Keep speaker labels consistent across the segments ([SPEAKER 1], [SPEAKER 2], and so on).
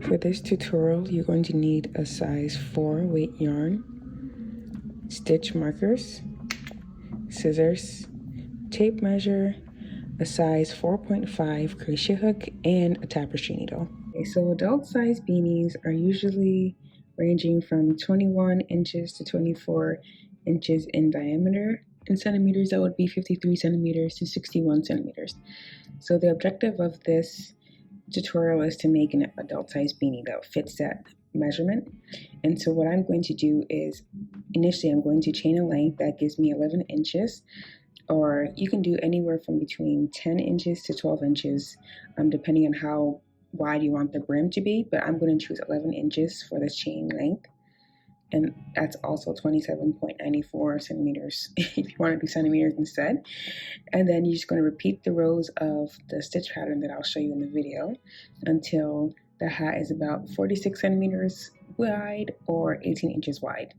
[SPEAKER 1] For this tutorial, you're going to need a size 4 weight yarn, stitch markers, scissors, tape measure, a size 4.5 crochet hook, and a tapestry needle. Okay, so adult size beanies are usually ranging from 21 inches to 24 inches in diameter. In centimeters, that would be 53 centimeters to 61 centimeters. So the objective of this tutorial is to make an adult size beanie that fits that measurement. And so what I'm going to do is, initially I'm going to chain a length that gives me 11 inches, or you can do anywhere from between 10 inches to 12 inches, depending on how wide you want the brim to be, but I'm going to choose 11 inches for this chain length. And that's also 27.94 centimeters if you want to do centimeters instead. And then you're just going to repeat the rows of the stitch pattern that I'll show you in the video until the hat is about 46 centimeters wide or 18 inches wide.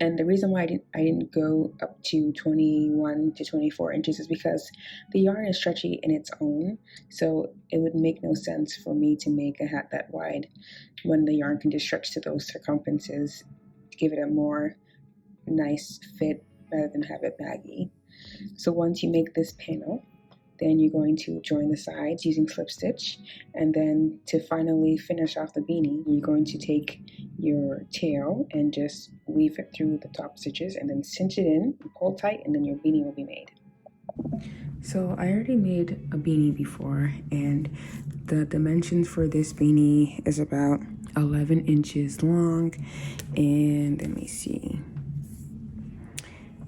[SPEAKER 1] And the reason why I didn't go up to 21 to 24 inches is because the yarn is stretchy in its own, so it would make no sense for me to make a hat that wide when the yarn can just stretch to those circumferences to give it a more nice fit rather than have it baggy. So once you make this panel, then you're going to join the sides using slip stitch, and then to finally finish off the beanie, you're going to take your tail and just weave it through the top stitches and then cinch it in, pull tight, and then your beanie will be made. So I already made a beanie before, and the dimensions for this beanie is about 11 inches long and, let me see,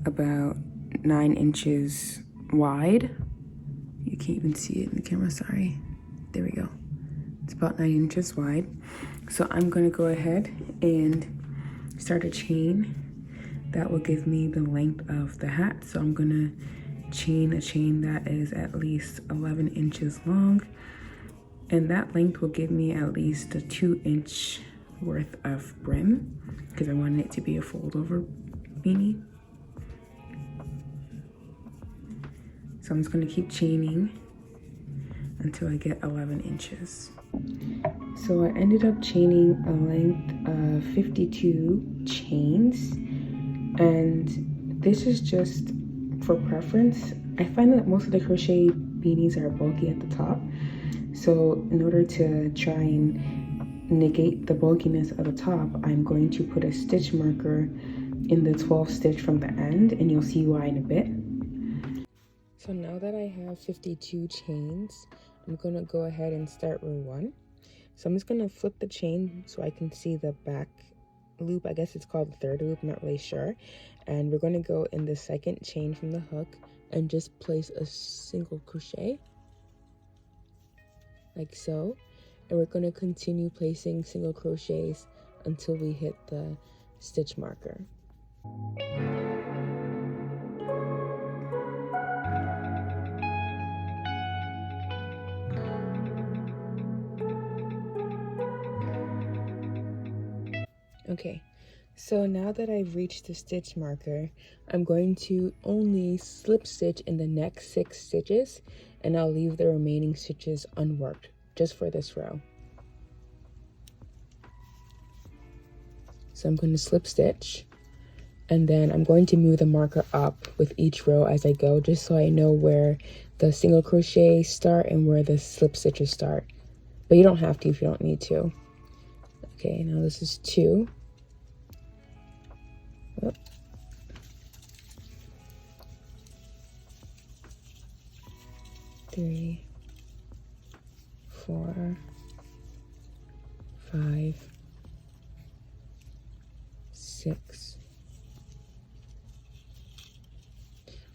[SPEAKER 1] about 9 inches wide. You can't even see it in the camera, sorry. There we go. It's about 9 inches wide. So I'm gonna go ahead and start a chain that will give me the length of the hat. So I'm gonna chain a chain that is at least 11 inches long. And that length will give me at least a 2-inch worth of brim because I wanted it to be a fold over beanie. So I'm just going to keep chaining until I get 11 inches. So I ended up chaining a length of 52 chains, and this is just for preference. I find that most of the crochet beanies are bulky at the top, so in order to try and negate the bulkiness of the top, I'm going to put a stitch marker in the 12th stitch from the end, and you'll see why in a bit. So now that I have 52 chains, I'm going to go ahead and start row 1. So I'm just going to flip the chain so I can see the back loop. I guess it's called the third loop, I'm not really sure. And we're going to go in the second chain from the hook and just place a single crochet, like so. And we're going to continue placing single crochets until we hit the stitch marker. Okay, so now that I've reached the stitch marker, I'm going to only slip stitch in the next 6 stitches, and I'll leave the remaining stitches unworked just for this row. So I'm going to slip stitch, and then I'm going to move the marker up with each row as I go, just so I know where the single crochet start and where the slip stitches start. But you don't have to if you don't need to. Okay, now this is 2. Oh. 3, 4, 5, 6.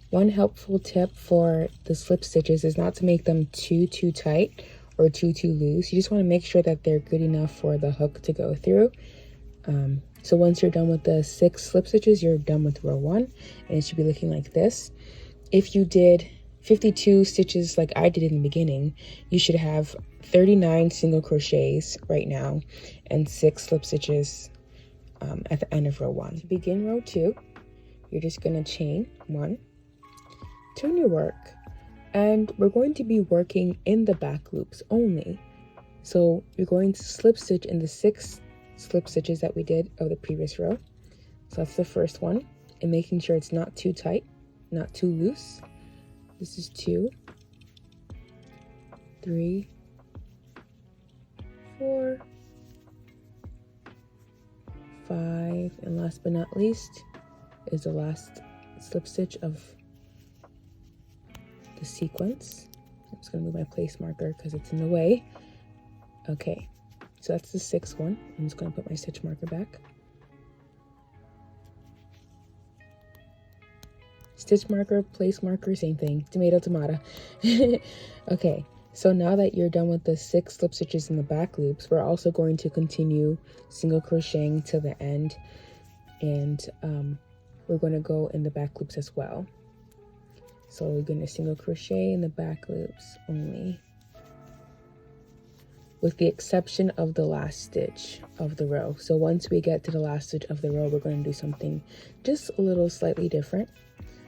[SPEAKER 1] One helpful tip for the slip stitches is not to make them too tight or too loose. You just want to make sure that they're good enough for the hook to go through. So once you're done with the 6 slip stitches, you're done with row 1, and it should be looking like this. If you did 52 stitches like I did in the beginning, you should have 39 single crochets right now and 6 slip stitches at the end of row 1. To begin row 2, you're just going to chain 1, turn your work, and we're going to be working in the back loops only. So you're going to slip stitch in the 6 slip stitches that we did of the previous row. So that's the first one, and making sure it's not too tight, not too loose. This is 2, 3, 4, 5, and last but not least is the last slip stitch of the sequence. I'm just going to move my place marker because it's in the way. Okay, so that's the 6th one. I'm just going to put my stitch marker back. Stitch marker, place marker, same thing. Tomato, tomato. Okay, so now that you're done with the 6 slip stitches in the back loops, we're also going to continue single crocheting to the end, and we're going to go in the back loops as well. So we're going to single crochet in the back loops only, with the exception of the last stitch of the row. So once we get to the last stitch of the row, we're going to do something just a little slightly different.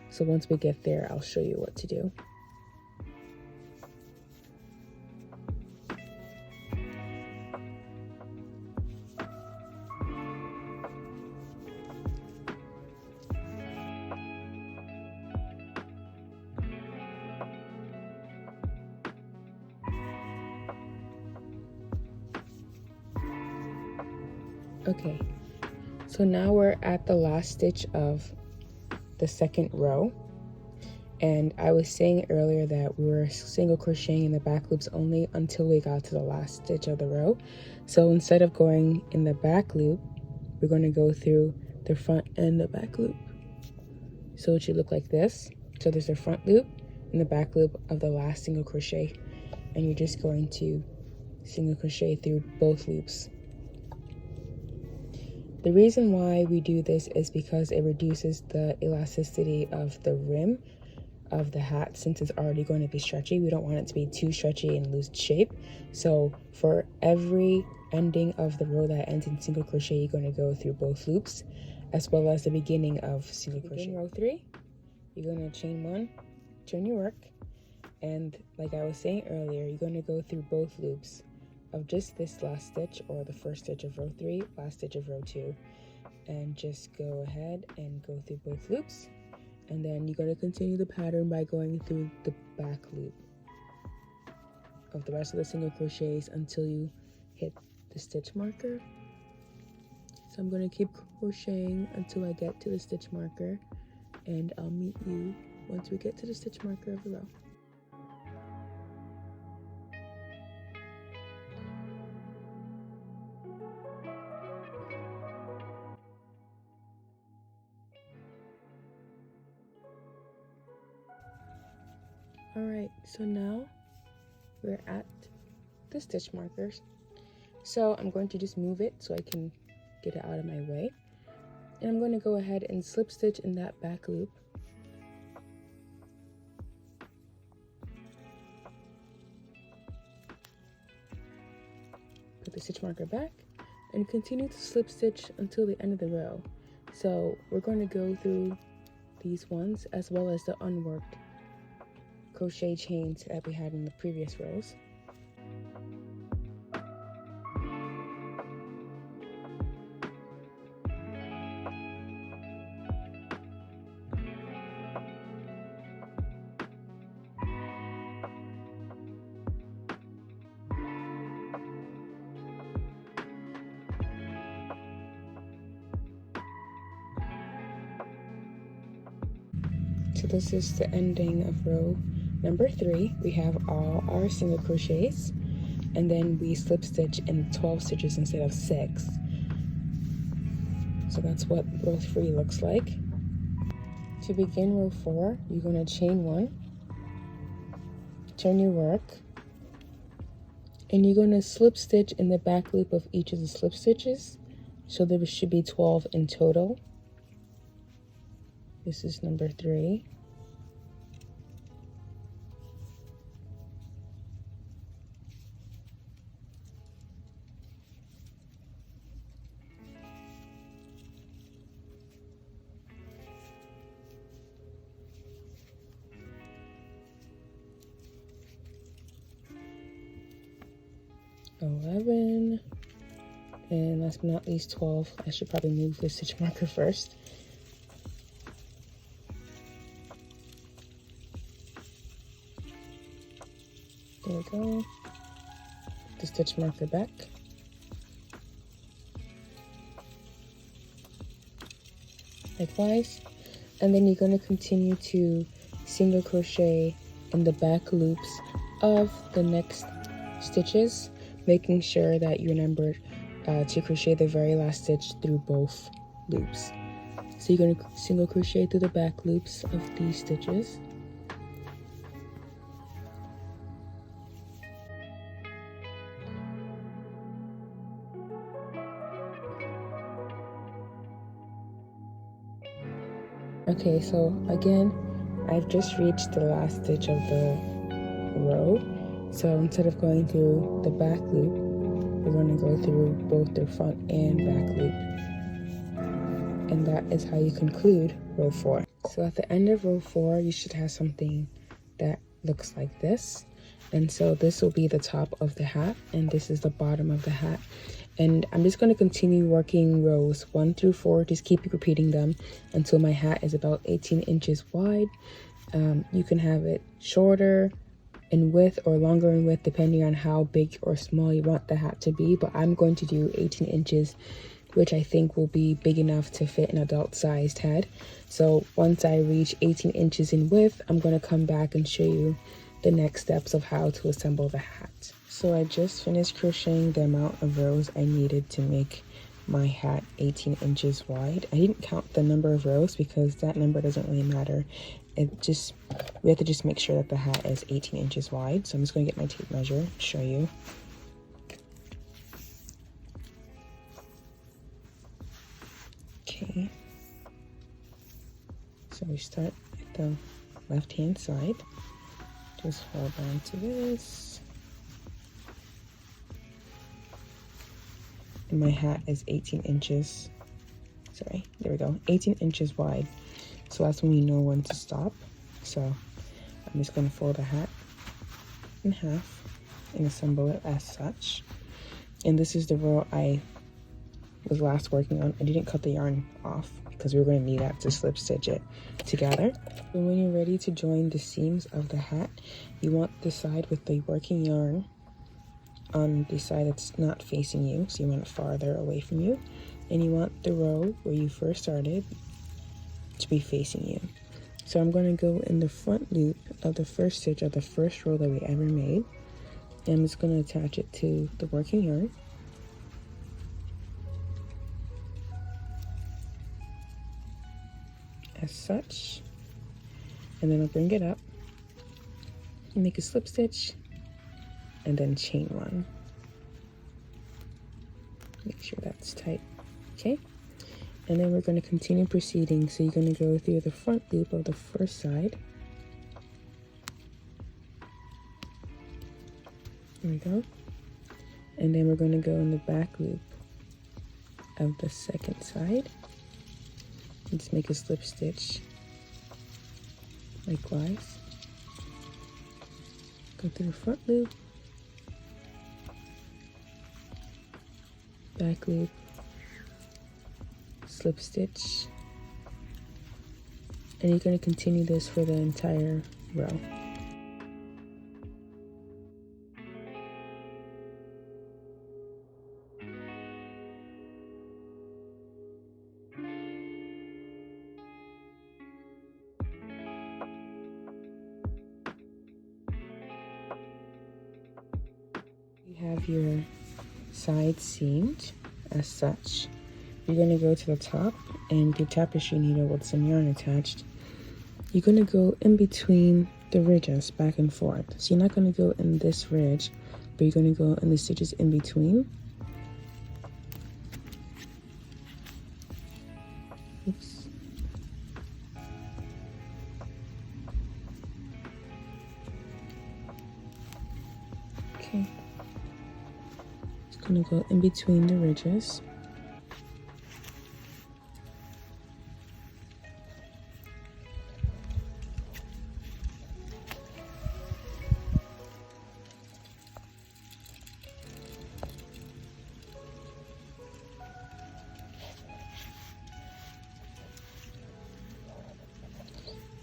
[SPEAKER 1] So once we get there, I'll show you what to do. Okay, so now we're at the last stitch of the 2nd row, and I was saying earlier that we were single crocheting in the back loops only until we got to the last stitch of the row. So instead of going in the back loop, we're going to go through the front and the back loop. So it should look like this. So there's the front loop and the back loop of the last single crochet, and you're just going to single crochet through both loops. The reason why we do this is because it reduces the elasticity of the rim of the hat, since it's already going to be stretchy. We don't want it to be too stretchy and lose shape. So for every ending of the row that ends in single crochet, you're going to go through both loops, as well as the beginning of single crochet. In row 3, you're going to chain 1, turn your work, and like I was saying earlier, you're going to go through both loops of just this last stitch, or the first stitch of row 3, last stitch of row 2, and just go ahead and go through both loops. And then you're going to continue the pattern by going through the back loop of the rest of the single crochets until you hit the stitch marker. So I'm going to keep crocheting until I get to the stitch marker, and I'll meet you once we get to the stitch marker of the row. Alright, so now we're at the stitch markers. So I'm going to just move it so I can get it out of my way. And I'm going to go ahead and slip stitch in that back loop. Put the stitch marker back and continue to slip stitch until the end of the row. So we're going to go through these ones as well as the unworked crochet chains that we had in the previous rows. So this is the ending of row number 3. We have all our single crochets, and then we slip stitch in 12 stitches instead of 6. So that's what row 3 looks like. To begin row 4, you're going to chain 1, turn your work, and you're going to slip stitch in the back loop of each of the slip stitches. So there should be 12 in total. This is number 3. 11, and last but not least 12. I should probably move the stitch marker first. There we go. Put the stitch marker back. Likewise, and then you're going to continue to single crochet in the back loops of the next stitches, making sure that you remember to crochet the very last stitch through both loops. So you're going to single crochet through the back loops of these stitches. Okay, so again, I've just reached the last stitch of the row. So instead of going through the back loop, we're going to go through both the front and back loop. And that is how you conclude row 4. So at the end of row 4, you should have something that looks like this. And so this will be the top of the hat, and this is the bottom of the hat. And I'm just going to continue working rows 1 through 4, just keep repeating them until my hat is about 18 inches wide. You can have it shorter in width or longer in width depending on how big or small you want the hat to be, but I'm going to do 18 inches, which I think will be big enough to fit an adult sized head. So once I reach 18 inches in width, I'm going to come back and show you the next steps of how to assemble the hat. So I just finished crocheting the amount of rows I needed to make my hat 18 inches wide. I didn't count the number of rows because that number doesn't really matter. We have to just make sure that the hat is 18 inches wide. So I'm just going to get my tape measure and show you. Okay. So we start at the left hand side. Just hold on to this. And my hat is 18 inches. Sorry, there we go. 18 inches wide. So that's when you know when to stop. So I'm just going to fold the hat in half and assemble it as such. And this is the row I was last working on. I didn't cut the yarn off because we were going to need that to slip stitch it together. So when you're ready to join the seams of the hat, you want the side with the working yarn on the side that's not facing you, so you want it farther away from you, and you want the row where you first started to be facing you. So I'm going to go in the front loop of the first stitch of the first row that we ever made, and I'm just going to attach it to the working yarn. As such, and then I'll bring it up and make a slip stitch and then chain one. Make sure that's tight. Okay, and then we're going to continue proceeding. So you're going to go through the front loop of the first side. There we go. And then we're going to go in the back loop of the second side. Just make a slip stitch likewise. Go through the front loop, back loop, slip stitch, and you're going to continue this for the entire row. Have your sides seamed as such. You're going to go to the top and your tapestry needle with some yarn attached. You're going to go in between the ridges back and forth. So you're not going to go in this ridge, but you're going to go in the stitches in between. Oops. Okay. Going to go in between the ridges.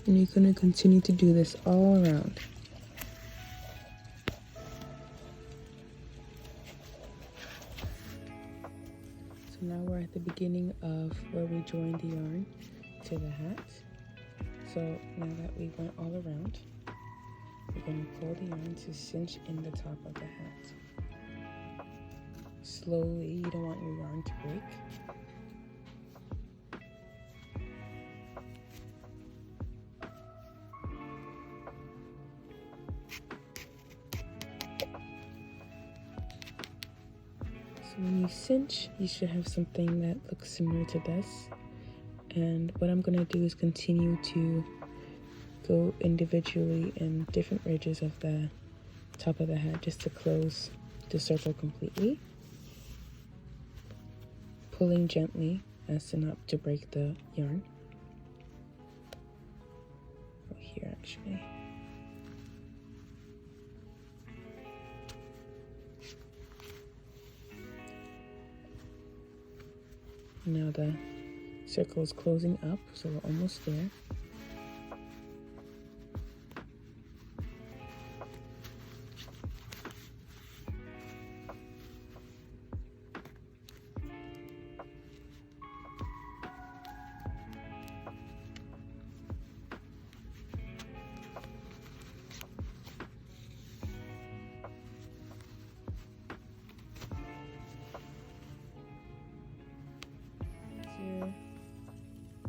[SPEAKER 1] And you're going to continue to do this all around. So now we're at the beginning of where we joined the yarn to the hat. So now that we went all around, we're going to pull the yarn to cinch in the top of the hat. Slowly, you don't want your yarn to break. When you cinch, you should have something that looks similar to this. And what I'm going to do is continue to go individually in different ridges of the top of the hat just to close the circle completely. Pulling gently as to not to break the yarn. Oh, here actually. Now the circle is closing up, so we're almost there.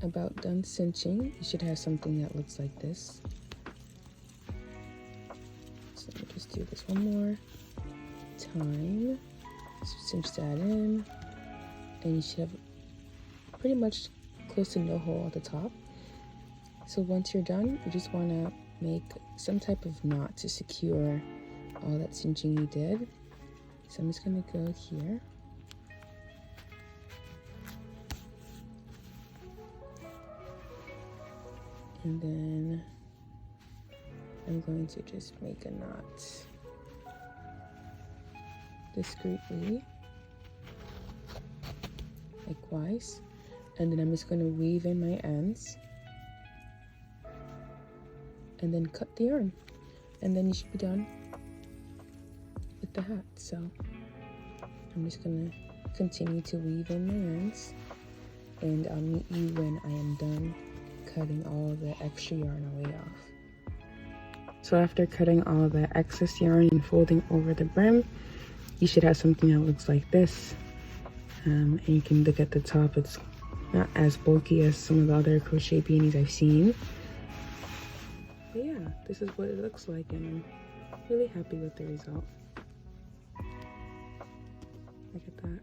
[SPEAKER 1] About done cinching, you should have something that looks like this. So let me just do this one more time. Cinch that in, and you should have pretty much close to no hole at the top. So once you're done, you just want to make some type of knot to secure all that cinching you did. So I'm just going to go here. And then I'm going to just make a knot discreetly, likewise. And then I'm just going to weave in my ends and then cut the yarn. And then you should be done with the hat. So I'm just going to continue to weave in my ends, and I'll meet you when I am done cutting all the extra yarn away off. So after cutting all the excess yarn and folding over the brim, you should have something that looks like this. And you can look at the top, it's not as bulky as some of the other crochet beanies I've seen. But yeah, this is what it looks like, and I'm really happy with the result. Look at that.